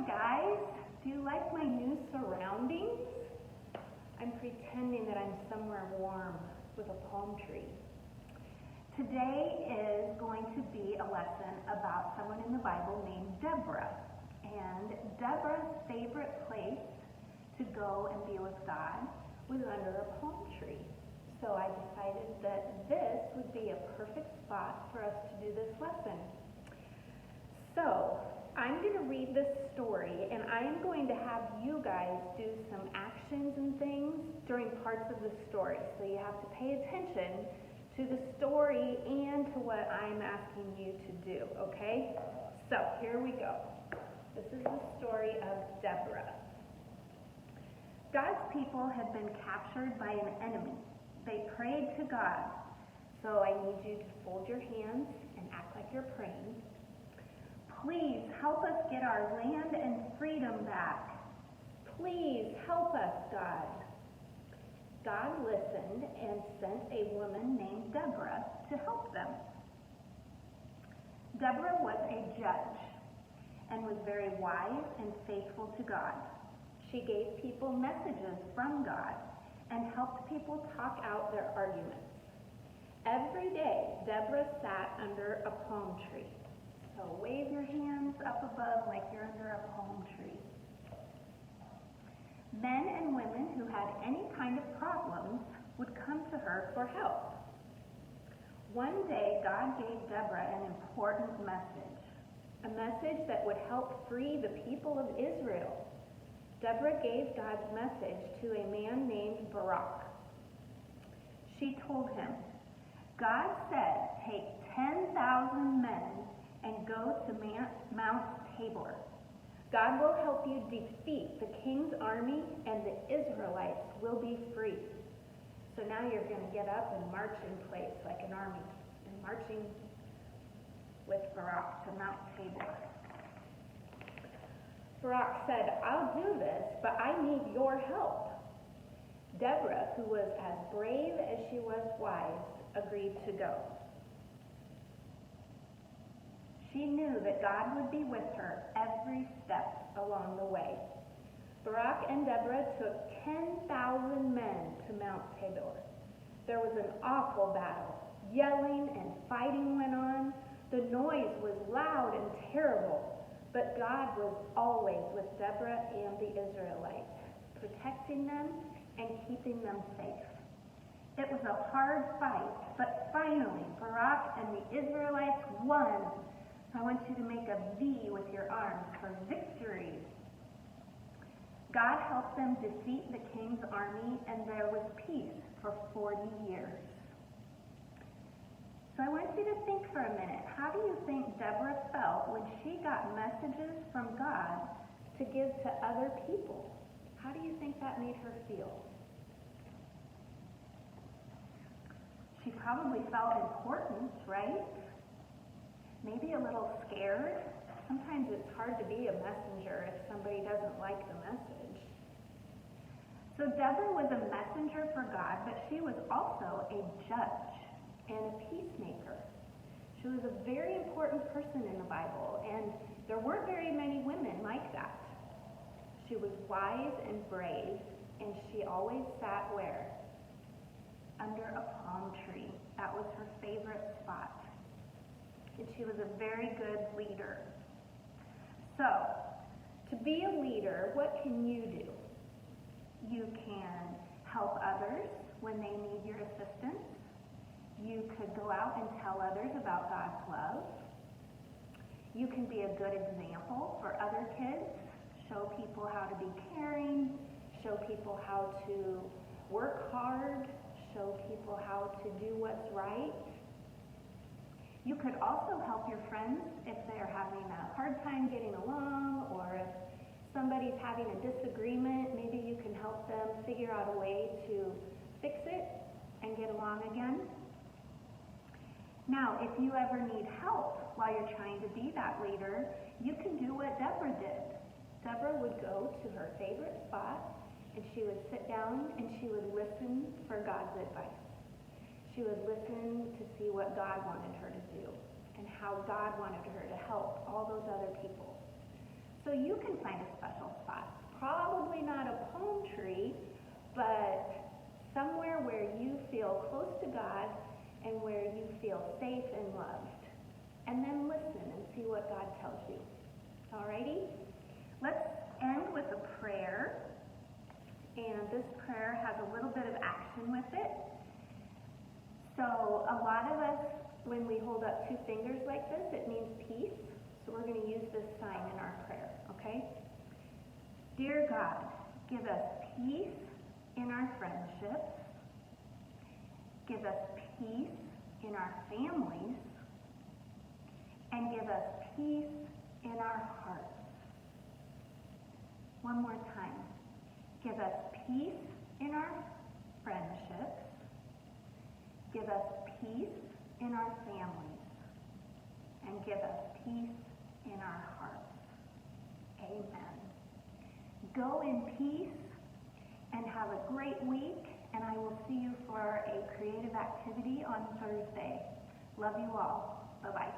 guys, do you like my new surroundings? I'm pretending that I'm somewhere warm with a palm tree. Today is going to be a lesson about someone in the Bible named Deborah. And Deborah's favorite place to go and be with God was under a palm tree. So I decided that this would be a perfect spot for us to do this lesson. So I'm going to read this story, and I am going to have you guys do some actions and things during parts of the story. So you have to pay attention to the story and to what I'm asking you to do, okay? So here we go. This is the story of Deborah. God's people had been captured by an enemy. They prayed to God. So I need you to fold your hands and act like you're praying. Please help us get our land and freedom back. Please help us, God. God listened and sent a woman named Deborah to help them. Deborah was a judge and was very wise and faithful to God. She gave people messages from God and helped people talk out their arguments. Every day, Deborah sat under a palm tree. So wave your hands up above like you're under a palm tree. Men and women who had any kind of problems would come to her for help. One day, God gave Deborah an important message, a message that would help free the people of Israel. Deborah gave God's message to a man named Barak. She told him, God said, take 10,000 men and go to Mount Tabor. God will help you defeat the king's army, and the Israelites will be free. So now you're going to get up and march in place like an army, and marching with Barak to Mount Tabor. Barak said, I'll do this, but I need your help. Deborah, who was as brave as she was wise, agreed to go. She knew that God would be with her every step along the way. Barak and Deborah took 10,000 men to Mount Tabor. There was an awful battle. Yelling and fighting went on. The noise was loud and terrible. But God was always with Deborah and the Israelites, protecting them and keeping them safe. It was a hard fight, but finally Barak and the Israelites won. I want you to make a V with your arms for victory. God helped them defeat the king's army, and there was peace for 40 years. So I want you to think for a minute. How do you think Deborah felt when she got messages from God to give to other people? How do you think that made her feel? She probably felt important, right? Maybe a little scared. Sometimes it's hard to be a messenger if somebody doesn't like the message. So Deborah was a messenger for God, but she was also a judge and a peacemaker. She was a very important person in the Bible, and there weren't very many women like that. She was wise and brave, and she always sat where? Under a palm tree. That was her favorite spot. And she was a very good leader. So, to be a leader, what can you do? You can help others when they need your assistance. You could go out and tell others about God's love. You can be a good example for other kids. Show people how to be caring. Show people how to work hard. Show people how to do what's right. You could also help your friends if they're having a hard time getting along, or if somebody's having a disagreement, maybe you can help them figure out a way to fix it and get along again. Now, if you ever need help while you're trying to be that leader, you can do what Deborah did. Deborah would go to her favorite spot, and she would sit down and she would listen for God's advice. She would listen to see what God wanted her to do and how God wanted her to help all those other people. So you can find a special spot. Probably not a palm tree, but somewhere where you feel close to God and where you feel safe and loved. And then listen and see what God tells you. Alrighty? Let's end with a prayer. And this prayer has a little bit of action with it. So a lot of us, when we hold up two fingers like this, it means peace. So we're going to use this sign in our prayer, okay? Dear God, give us peace in our friendships. Give us peace in our families. And give us peace in our hearts. One more time. Give us peace in our friendships. Give us peace in our families. And give us peace in our hearts. Amen. Go in peace and have a great week, and I will see you for a creative activity on Thursday. Love you all. Bye-bye.